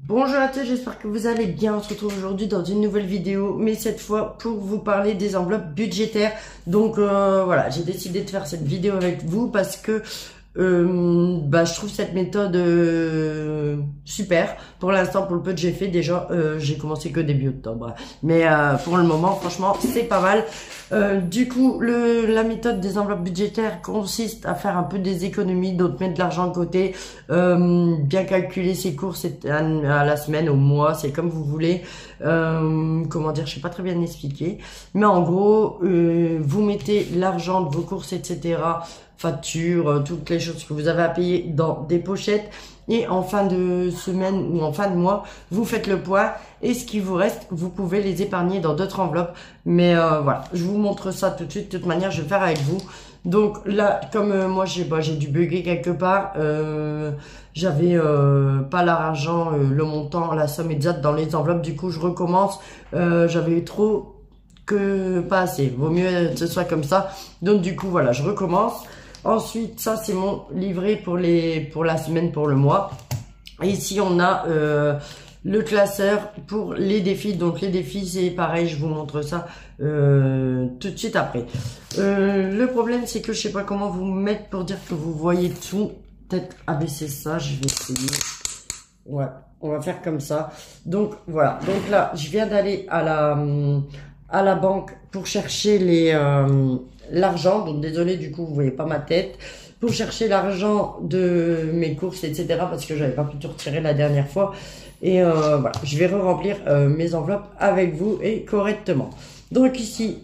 Bonjour à tous, j'espère que vous allez bien. On se retrouve aujourd'hui dans une nouvelle vidéo, mais cette fois pour vous parler des enveloppes budgétaires. Donc voilà, j'ai décidé de faire cette vidéo avec vous parce que je trouve cette méthode super. Pour l'instant, pour le peu que j'ai fait, déjà, j'ai commencé que début octobre. Mais pour le moment, franchement, c'est pas mal. Du coup, la méthode des enveloppes budgétaires consiste à faire un peu des économies, d'autres mettre de l'argent de côté, bien calculer ses courses à la semaine, au mois, c'est comme vous voulez. Comment dire, je sais pas très bien expliquer. Mais en gros, vous mettez l'argent de vos courses, etc., factures, toutes les choses que vous avez à payer dans des pochettes. Et en fin de semaine ou en fin de mois, vous faites le point et ce qui vous reste, vous pouvez les épargner dans d'autres enveloppes. Mais voilà, je vous montre ça tout de suite. De toute manière, je vais faire avec vous. Donc là, comme moi, j'ai dû bugger quelque part. J'avais pas l'argent, le montant, la somme exacte dans les enveloppes. Du coup, je recommence. J'avais trop que pas assez. Vaut mieux que ce soit comme ça. Donc du coup, voilà, je recommence. Ensuite, ça c'est mon livret pour la semaine, pour le mois. Et ici, on a le classeur pour les défis. Donc les défis, c'est pareil, je vous montre ça tout de suite après. Le problème, c'est que je sais pas comment vous mettre pour dire que vous voyez tout. Peut-être abaisser ça, je vais essayer. Ouais, on va faire comme ça. Donc voilà, donc là, je viens d'aller à la banque pour chercher l'argent. Donc désolé, du coup, vous voyez pas ma tête. Pour chercher l'argent de mes courses, etc. Parce que j'avais pas pu tout retirer la dernière fois. Et voilà, je vais re-remplir mes enveloppes avec vous et correctement. Donc ici,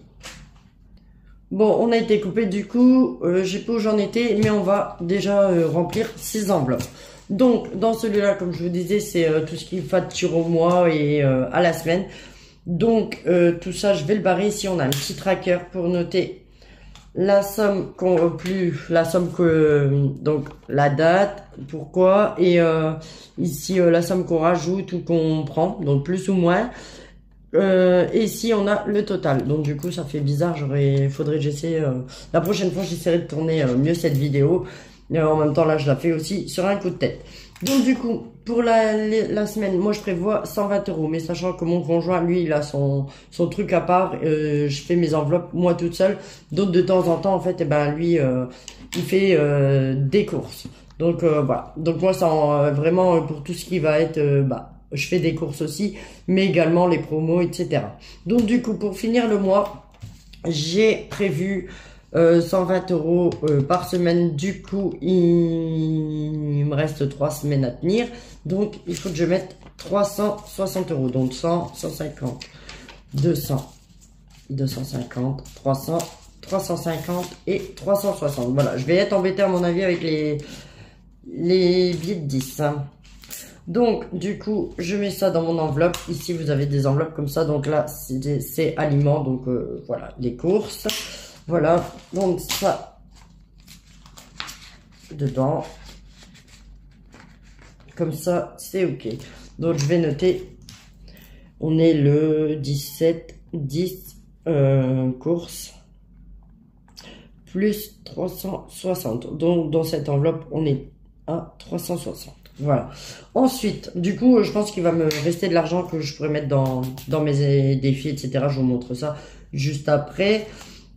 bon, on a été coupé, du coup, j'ai pas où j'en étais, mais on va déjà remplir 6 enveloppes. Donc, dans celui-là, comme je vous disais, c'est tout ce qui facture au mois et à la semaine. Donc, tout ça, je vais le barrer. Ici, on a un petit tracker pour noter la somme donc la date, pourquoi, et ici, la somme qu'on rajoute ou qu'on prend, donc plus ou moins. Et ici on a le total. Donc du coup ça fait bizarre, faudrait que j'essaie la prochaine fois, j'essaierai de tourner mieux cette vidéo. En même temps là je la fais aussi sur un coup de tête. Donc du coup pour la semaine, moi je prévois 120 €. Mais sachant que mon conjoint lui il a son truc à part, je fais mes enveloppes moi toute seule. Donc de temps en temps en fait, lui il fait des courses. Donc voilà. Donc moi ça vraiment pour tout ce qui va être je fais des courses aussi, mais également les promos, etc. Donc du coup, pour finir le mois, j'ai prévu 120 € par semaine. Du coup, il me reste 3 semaines à tenir. Donc, il faut que je mette 360 €. Donc 100, 150, 200, 250, 300, 350 et 360. Voilà, je vais être embêté à mon avis avec les billets de 10. Donc, du coup, je mets ça dans mon enveloppe. Ici, vous avez des enveloppes comme ça. Donc là, c'est aliments. Donc, voilà, les courses. Voilà. Donc, ça, dedans. Comme ça, c'est OK. Donc, je vais noter. On est le 17, 10 courses. Plus 360. Donc, dans cette enveloppe, on est à 360. Voilà. Ensuite, du coup, je pense qu'il va me rester de l'argent que je pourrais mettre dans mes défis, etc. Je vous montre ça juste après.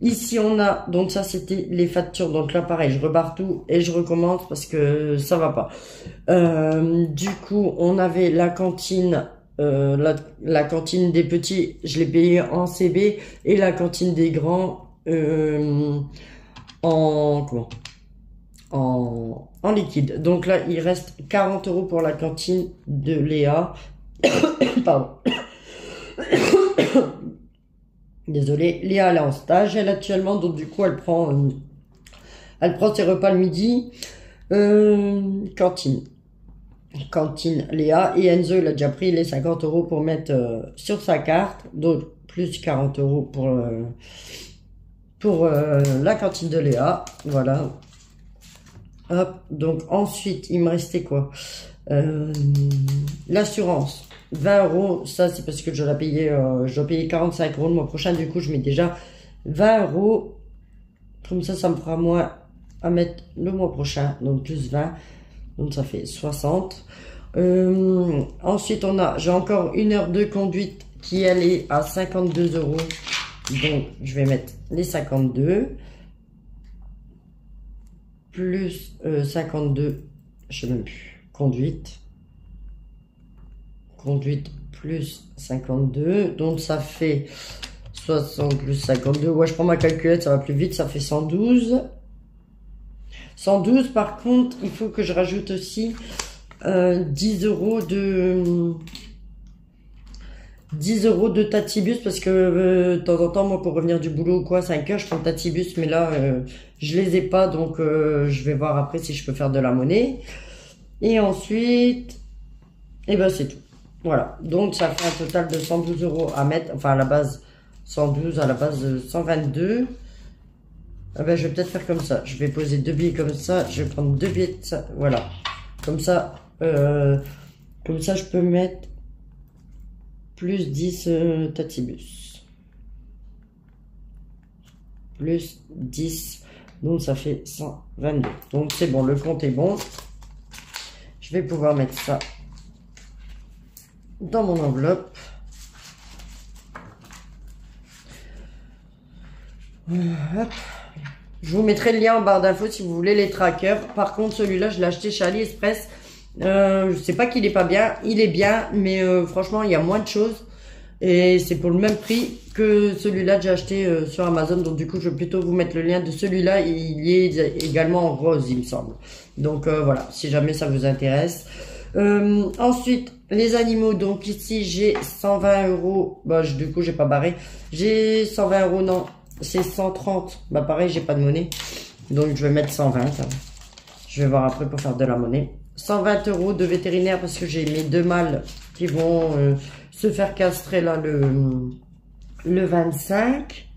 Ici, on a, donc ça, c'était les factures. Donc là, pareil, je rebarre tout et je recommence parce que ça va pas. Du coup, on avait la cantine, la cantine des petits, je l'ai payé en CB, et la cantine des grands en liquide. Donc là, il reste 40 € pour la cantine de Léa. Pardon. Désolée. Léa, elle est en stage, elle, actuellement. Donc du coup, elle prend ses repas le midi. Cantine Léa. Et Enzo, il a déjà pris les 50 € pour mettre sur sa carte. Donc plus 40 € pour la cantine de Léa. Voilà. Hop, donc ensuite, il me restait quoi? L'assurance, 20 €. Ça, c'est parce que je dois payer 45 € le mois prochain. Du coup, je mets déjà 20 €. Comme ça me fera moins à mettre le mois prochain. Donc, plus 20. Donc, ça fait 60. Ensuite, j'ai encore 1 heure de conduite qui allait à 52 €. Donc, je vais mettre les 52 plus 52, je sais même plus, conduite plus 52, donc ça fait 60 plus 52, ouais, je prends ma calculette, ça va plus vite, ça fait 112. 112, par contre, il faut que je rajoute aussi 10 € de Tatibus, parce que de temps en temps, moi, pour revenir du boulot ou quoi, 5 heures, je prends le Tatibus, mais là, je les ai pas, donc je vais voir après si je peux faire de la monnaie. Et ensuite, et ben c'est tout. Voilà, donc ça fait un total de 112 € à mettre, enfin à la base 112, à la base de 122. Ah ben, je vais peut-être faire comme ça, je vais poser 2 billets comme ça, je vais prendre 2 billets de ça, voilà. Comme ça je peux mettre plus 10 Tatibus. Plus 10, donc ça fait 122. Donc c'est bon, le compte est bon. Je vais pouvoir mettre ça dans mon enveloppe. Hop. Je vous mettrai le lien en barre d'infos si vous voulez les trackers. Par contre, celui-là, je l'ai acheté chez AliExpress. Je sais pas qu'il est pas bien. Il est bien, mais franchement, il y a moins de choses. Et c'est pour le même prix que celui-là que j'ai acheté sur Amazon. Donc du coup, je vais plutôt vous mettre le lien de celui-là. Il est également en rose, il me semble. Donc voilà, si jamais ça vous intéresse. Ensuite, les animaux. Donc ici, j'ai 120 €. Bah, du coup, j'ai pas barré. J'ai 120 €, non. C'est 130. Bah pareil, j'ai pas de monnaie. Donc je vais mettre 120. Je vais voir après pour faire de la monnaie. 120 € de vétérinaire parce que j'ai mes 2 mâles qui vont se faire castrer là le 25.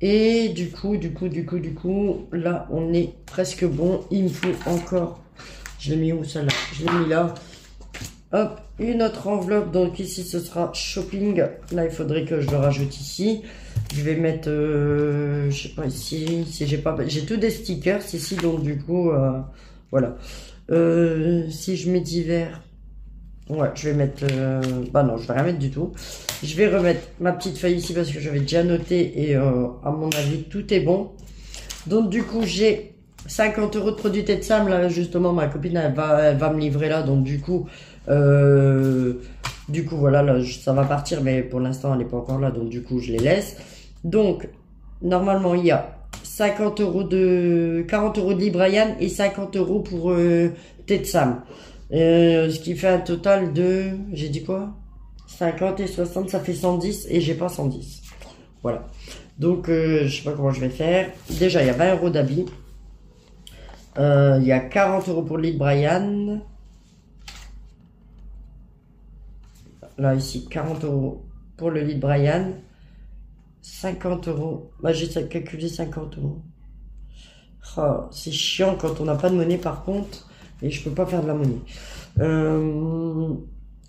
Et du coup, là on est presque bon. Il me faut encore. Je l'ai mis où celle-là? Je l'ai mis là. Hop, une autre enveloppe, donc ici ce sera shopping. Là il faudrait que je le rajoute ici. Je vais mettre, je sais pas ici, si j'ai pas, j'ai tous des stickers ici, donc du coup, voilà. Si je mets divers, ouais, je vais mettre, bah non, je vais rien mettre du tout. Je vais remettre ma petite feuille ici parce que j'avais déjà noté et à mon avis tout est bon. Donc du coup j'ai 50 € de produits Tête Sam, là justement ma copine elle va me livrer là, donc du coup voilà, là ça va partir, mais pour l'instant elle n'est pas encore là, donc du coup je les laisse. Donc normalement il y a 40 € de 40 € de Librayan et 50 € pour Tête Sam, ce qui fait un total de, j'ai dit quoi, 50 et 60, ça fait 110 et j'ai pas 110. Voilà, donc je sais pas comment je vais faire. Déjà il y a 20 € d'habits. Il y a 40 € pour le lit de Brian. Là, ici, 40 € pour le lit de Brian. 50 €. Bah, j'ai calculé 50 €. Oh, c'est chiant quand on n'a pas de monnaie, par contre. Et je peux pas faire de la monnaie.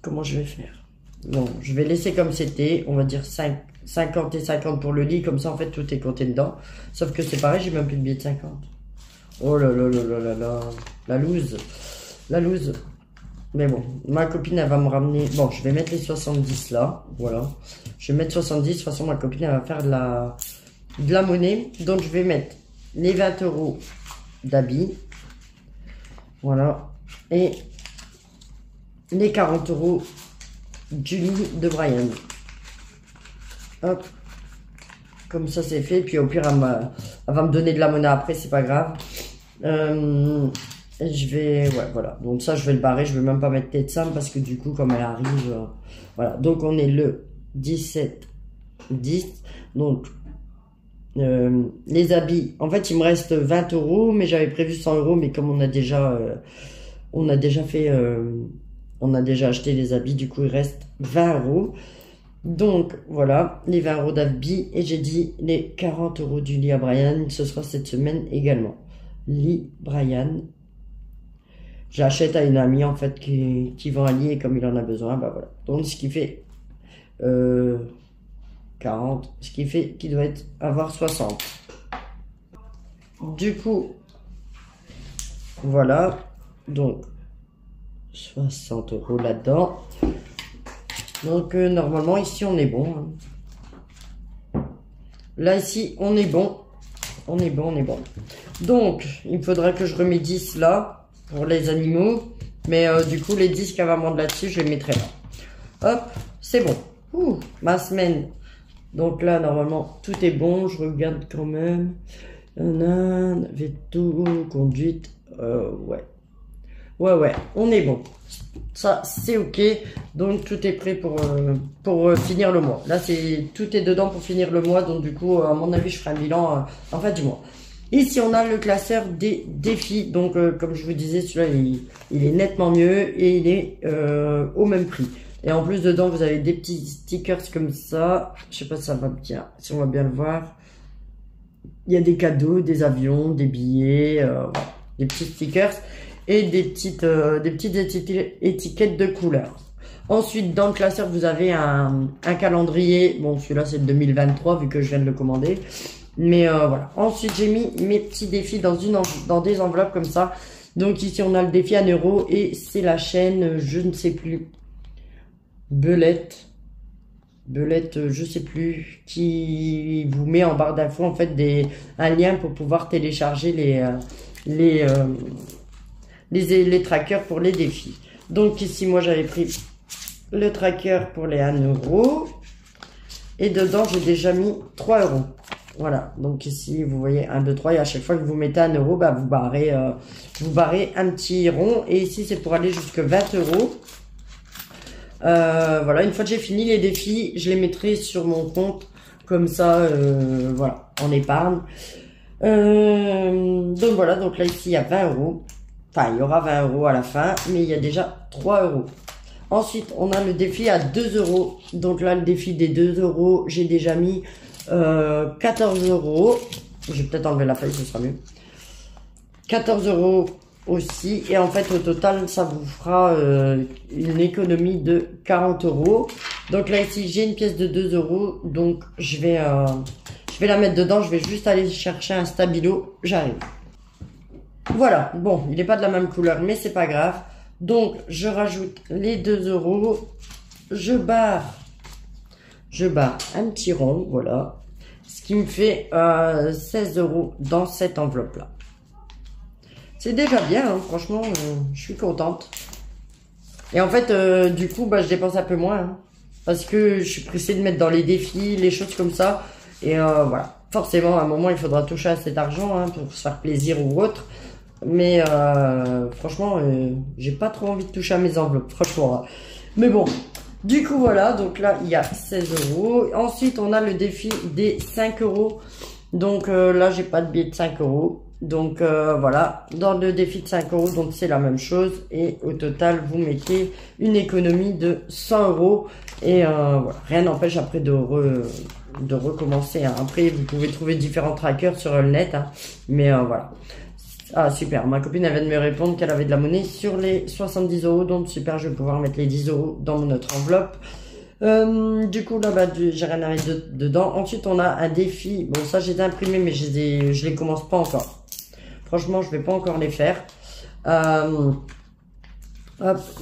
Comment je vais faire? Non, je vais laisser comme c'était. On va dire 50 et 50 pour le lit. Comme ça, en fait, tout est compté dedans. Sauf que c'est pareil, j'ai même plus de billets de 50. Oh là là là là là là. La loose. La loose. Mais bon, ma copine, elle va me ramener... Bon, je vais mettre les 70 là. Voilà. Je vais mettre 70. De toute façon, ma copine, elle va faire de la monnaie. Donc, je vais mettre les 20 € d'habits. Voilà. Et les 40 € du lit de Brian. Hop. Comme ça, c'est fait. Puis au pire, elle va me donner de la monnaie après, c'est pas grave. Je vais... Ouais, voilà. Donc ça, je vais le barrer. Je vais même pas mettre Tête Sam parce que du coup, comme elle arrive... voilà. Donc, on est le 17-10. Donc, les habits... En fait, il me reste 20 €. Mais j'avais prévu 100 €. Mais comme on a déjà fait... on a déjà acheté les habits. Du coup, il reste 20 €. Donc, voilà, les 20 € d'habits. Et j'ai dit les 40 € du lit à Brian. Ce sera cette semaine également. Lit Brian. J'achète à une amie, en fait, qui vend un lit. Et comme il en a besoin, bah voilà. Donc, ce qui fait 40. Ce qui fait qu'il doit avoir 60. Du coup, voilà. Donc, 60 € là-dedans. Donc normalement ici on est bon. Hein. Là ici on est bon. On est bon. Donc il faudra que je remets 10 là pour les animaux. Mais du coup les 10 qu'elle va vendre là-dessus je les mettrai là. Hop, c'est bon. Ouh, ma semaine. Donc là normalement tout est bon. Je regarde quand même. Veto, conduite. Ouais, on est bon. Ça, c'est ok. Donc, tout est prêt pour finir le mois. Là, tout est dedans pour finir le mois. Donc, du coup, à mon avis, je ferai un bilan en fin du mois. Ici, on a le classeur des défis. Donc, comme je vous disais, celui-là, il est nettement mieux et il est au même prix. Et en plus, dedans, vous avez des petits stickers comme ça. Je sais pas si ça va bien, si on va bien le voir. Il y a des cadeaux, des avions, des billets, voilà, des petits stickers. Et des petites étiquettes de couleurs. Ensuite, dans le classeur, vous avez un calendrier. Bon, celui-là, c'est le 2023, vu que je viens de le commander. Mais voilà. Ensuite, j'ai mis mes petits défis dans des enveloppes comme ça. Donc ici, on a le défi 1 € et c'est la chaîne, je ne sais plus, Belette, je sais plus, qui vous met en barre d'infos, en fait, un lien pour pouvoir télécharger les trackers pour les défis. Donc ici, moi, j'avais pris le tracker pour les 1 €. Et dedans, j'ai déjà mis 3 €. Voilà. Donc ici, vous voyez 1, 2, 3. Et à chaque fois que vous mettez 1 €, bah, vous barrez un petit rond. Et ici, c'est pour aller jusqu'à 20 €. Voilà. Une fois que j'ai fini les défis, je les mettrai sur mon compte. Comme ça, voilà, en épargne. Donc voilà. Donc là, ici, il y a 20 €. Enfin, il y aura 20 € à la fin, mais il y a déjà 3 €. Ensuite, on a le défi à 2 €. Donc là, le défi des 2 €, j'ai déjà mis 14 €. Je vais peut-être enlever la feuille, ce sera mieux. 14 € aussi. Et en fait, au total, ça vous fera une économie de 40 €. Donc là, ici, j'ai une pièce de 2 €. Donc, je vais la mettre dedans. Je vais juste aller chercher un stabilo. J'arrive. Voilà, bon, il n'est pas de la même couleur, mais c'est pas grave. Donc, je rajoute les 2 €. Je barre un petit rond, voilà. Ce qui me fait 16 € dans cette enveloppe-là. C'est déjà bien, hein, franchement, je suis contente. Et en fait, du coup, bah, je dépense un peu moins. Hein, parce que je suis pressée de mettre dans les défis, les choses comme ça. Et voilà, forcément, à un moment, il faudra toucher à cet argent hein, pour se faire plaisir ou autre. Mais franchement, j'ai pas trop envie de toucher à mes enveloppes, franchement. Hein. Mais bon, du coup, voilà. Donc là, il y a 16 €. Ensuite, on a le défi des 5 €. Donc là, j'ai pas de billet de 5 €. Donc voilà, dans le défi de 5 €, donc c'est la même chose. Et au total, vous mettez une économie de 100 €. Et voilà, rien n'empêche après de recommencer. Hein. Après, vous pouvez trouver différents trackers sur le net. Hein. Mais voilà. Ah super, ma copine elle vient de me répondre qu'elle avait de la monnaie sur les 70 €, donc super, je vais pouvoir mettre les 10 € dans notre enveloppe. Du coup là bah, j'ai rien à mettre dedans. Ensuite on a un défi, bon ça j'ai imprimé mais je les commence pas encore. Franchement je vais pas encore les faire. Hop,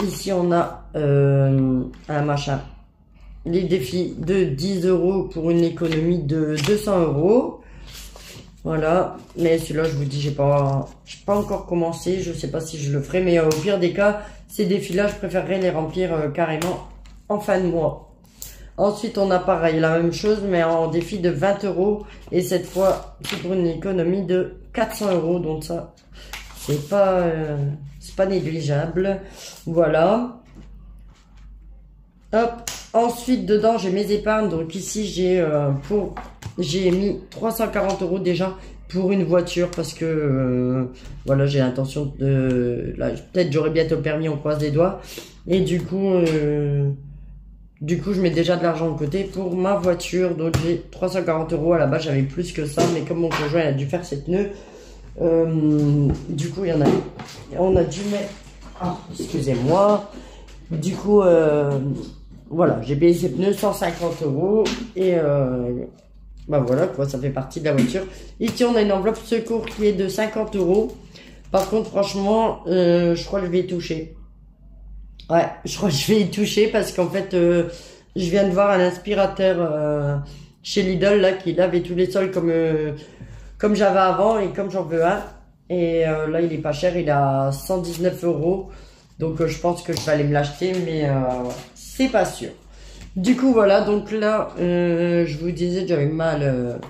ici on a un machin. Les défis de 10 € pour une économie de 200 €. Voilà, mais celui-là, je vous dis, j'ai pas encore commencé, je sais pas si je le ferai, mais au pire des cas, ces défis-là, je préférerais les remplir carrément en fin de mois. Ensuite, on a pareil, la même chose, mais en défi de 20 €, et cette fois, c'est pour une économie de 400 €, donc ça, c'est pas négligeable. Voilà. Hop. Ensuite, dedans, j'ai mes épargnes, donc ici, j'ai mis 340 € déjà pour une voiture parce que voilà j'ai l'intention de là peut-être j'aurai bientôt le permis, on croise les doigts et du coup je mets déjà de l'argent de côté pour ma voiture. Donc j'ai 340 € à la base, j'avais plus que ça mais comme mon conjoint a dû faire ses pneus du coup on a dû mettre excusez-moi, du coup voilà, j'ai payé ces pneus 150 € et bah voilà quoi, ça fait partie de la voiture. Ici on a une enveloppe secours qui est de 50 €. Par contre franchement je crois que je vais y toucher. Ouais, je crois que je vais y toucher parce qu'en fait, je viens de voir un aspirateur chez Lidl là qui lave tous les sols comme j'avais avant et comme j'en veux un. Et là, il est pas cher, il est à 119 euros. Donc, je pense que je vais aller me l'acheter, mais c'est pas sûr. Du coup, voilà. Donc là, je vous disais que j'avais mal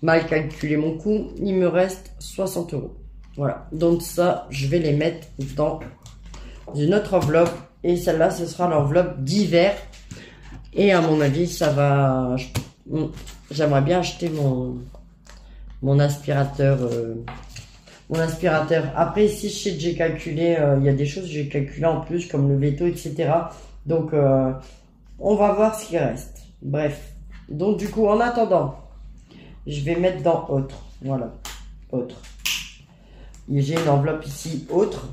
calculé mon coût. Il me reste 60 euros. Voilà. Donc ça, je vais les mettre dans une autre enveloppe. Et celle-là, ce sera l'enveloppe d'hiver. Et à mon avis, ça va... J'aimerais bien acheter mon aspirateur... Mon aspirateur. Après, ici, je sais que j'ai calculé, il y a des choses que j'ai calculées en plus, comme le veto, etc. Donc, on va voir ce qui reste. Bref. Donc, du coup, en attendant, je vais mettre dans autre. Voilà. Autre. J'ai une enveloppe ici, autre.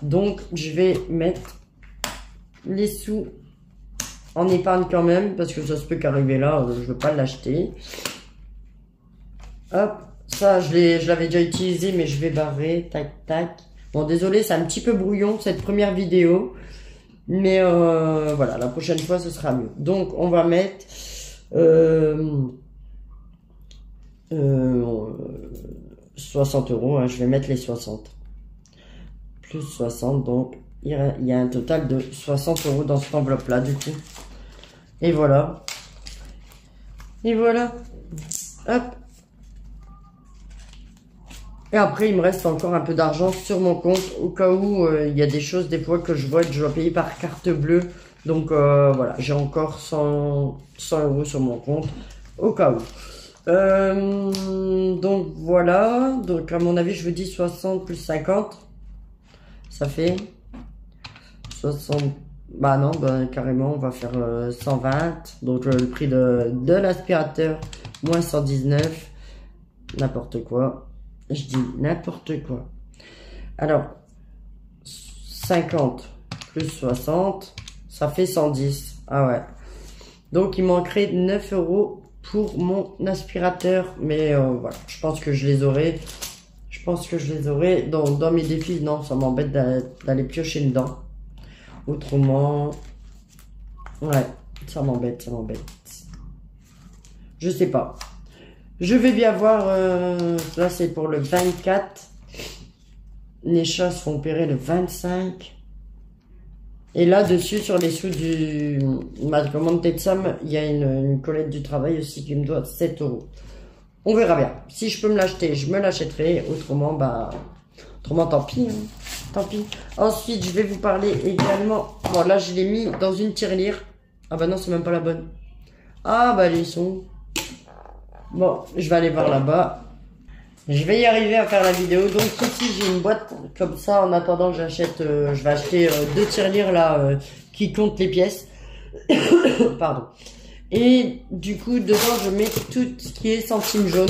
Donc, je vais mettre les sous en épargne quand même, parce que ça se peut qu'arriver là, je veux pas l'acheter. Hop. Ça, je l'avais déjà utilisé, mais je vais barrer. Tac, tac. Bon, désolé, c'est un petit peu brouillon, cette première vidéo. Mais voilà, la prochaine fois, ce sera mieux. Donc, on va mettre 60 euros. Hein, je vais mettre les 60. Plus 60, donc il y a un total de 60 euros dans cette enveloppe-là, du coup. Et voilà. Et voilà. Hop. Et après, il me reste encore un peu d'argent sur mon compte au cas où il y a des choses des fois que je vois que je dois payer par carte bleue. Donc voilà, j'ai encore 100 euros sur mon compte au cas où. Donc voilà, donc à mon avis, je vous dis 60 plus 50. Ça fait 60. Bah non, bah, carrément, on va faire 120. Donc le prix de l'aspirateur, moins 119. N'importe quoi. Je dis n'importe quoi. Alors, 50 plus 60, ça fait 110. Ah ouais. Donc, il manquerait 9 euros pour mon aspirateur. Mais voilà, je pense que je les aurai. Je pense que je les aurai. Dans mes défis, non, ça m'embête d'aller piocher dedans. Autrement, ouais, ça m'embête, ça m'embête. Je sais pas. Je vais bien voir, là c'est pour le 24. Les chats seront opérés le 25. Et là dessus sur les sous ma commande Tetsam, il y a une collègue du travail aussi qui me doit 7 euros. On verra bien. Si je peux me l'acheter, je me l'achèterai. Autrement, bah, tant pis. Hein. Tant pis. Ensuite, je vais vous parler également. Bon là je l'ai mis dans une tirelire. Ah bah non, c'est même pas la bonne. Ah bah les sons. Bon, je vais aller voir là-bas. Je vais y arriver à faire la vidéo. Donc ici, j'ai une boîte comme ça. En attendant que j'achète, je vais acheter 2 tirelires là qui comptent les pièces. Pardon. Et du coup, dedans, je mets tout ce qui est centimes jaunes.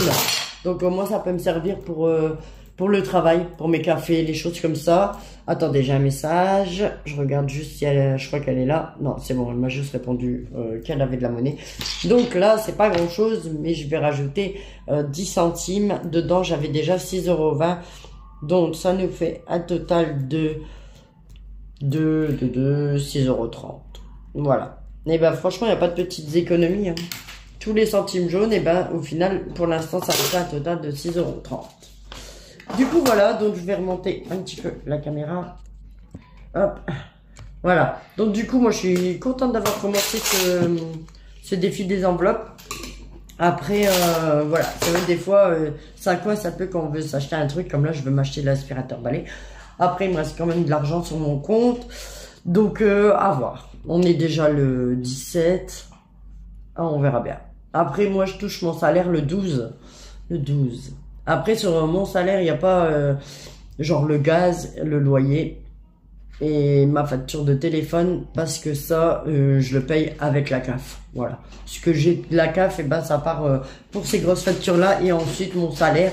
Donc moi, ça peut me servir pour le travail, pour mes cafés, les choses comme ça. Attendez, j'ai un message. Je regarde juste si je crois qu'elle est là. Non, c'est bon, elle m'a juste répondu qu'elle avait de la monnaie. Donc là, c'est pas grand chose, mais je vais rajouter 10 centimes. Dedans, j'avais déjà 6,20 €. Donc ça nous fait un total de 6,30 €. Voilà. Et ben franchement, il n'y a pas de petites économies. Hein. Tous les centimes jaunes, et ben au final, pour l'instant, ça fait un total de 6,30 €. Du coup, voilà, donc je vais remonter un petit peu la caméra. Hop. Voilà. Donc du coup, moi, je suis contente d'avoir commencé ce défi des enveloppes. Après, voilà. C'est vrai, des fois, ça coince un peu quand on veut s'acheter un truc. Comme là, je veux m'acheter l'aspirateur balai. Après, il me reste quand même de l'argent sur mon compte. Donc, à voir. On est déjà le 17. Ah, on verra bien. Après, moi, je touche mon salaire le 12. Le 12. Après, sur mon salaire, il n'y a pas genre le gaz, le loyer et ma facture de téléphone parce que ça, je le paye avec la CAF. Voilà. Ce que j'ai de la CAF, et ben, ça part pour ces grosses factures-là et ensuite mon salaire,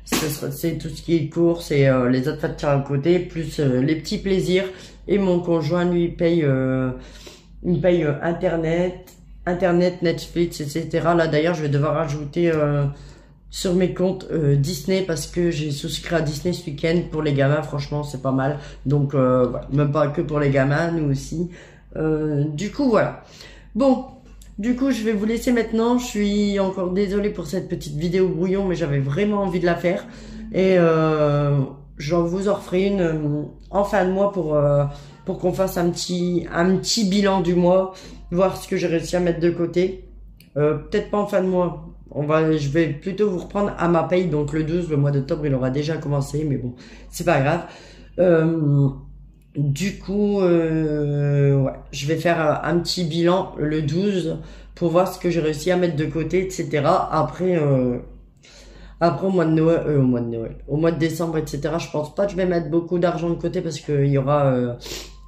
c'est tout ce qui est courses et les autres factures à côté, plus les petits plaisirs. Et mon conjoint, lui, il me paye Internet, Netflix, etc. Là, d'ailleurs, je vais devoir ajouter sur mes comptes Disney parce que j'ai souscrit à Disney ce week-end pour les gamins. Franchement, c'est pas mal. Donc, voilà. Même pas que pour les gamins, nous aussi. Du coup, voilà. Bon, du coup, je vais vous laisser maintenant. Je suis encore désolée pour cette petite vidéo brouillon, mais j'avais vraiment envie de la faire. Et j'en vous en referai une en fin de mois pour qu'on fasse un petit bilan du mois, voir ce que j'ai réussi à mettre de côté. Peut-être pas en fin de mois. Je vais plutôt vous reprendre à ma paye, donc le 12, le mois d'octobre, il aura déjà commencé, mais bon, c'est pas grave. Du coup, ouais, je vais faire un petit bilan le 12 pour voir ce que j'ai réussi à mettre de côté, etc. Après, au mois de Noël, au mois de décembre, etc. Je pense pas que je vais mettre beaucoup d'argent de côté parce qu'il y aura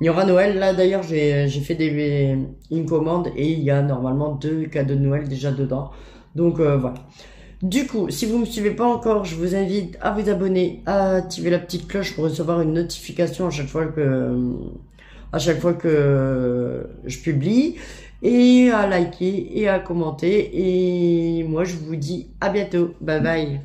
Noël. Là, d'ailleurs, j'ai fait une commande et il y a normalement 2 cadeaux de Noël déjà dedans. Donc, voilà. Du coup, si vous me suivez pas encore, je vous invite à vous abonner, à activer la petite cloche pour recevoir une notification à chaque fois que je publie, et à liker et à commenter. Et moi, je vous dis à bientôt. Bye bye.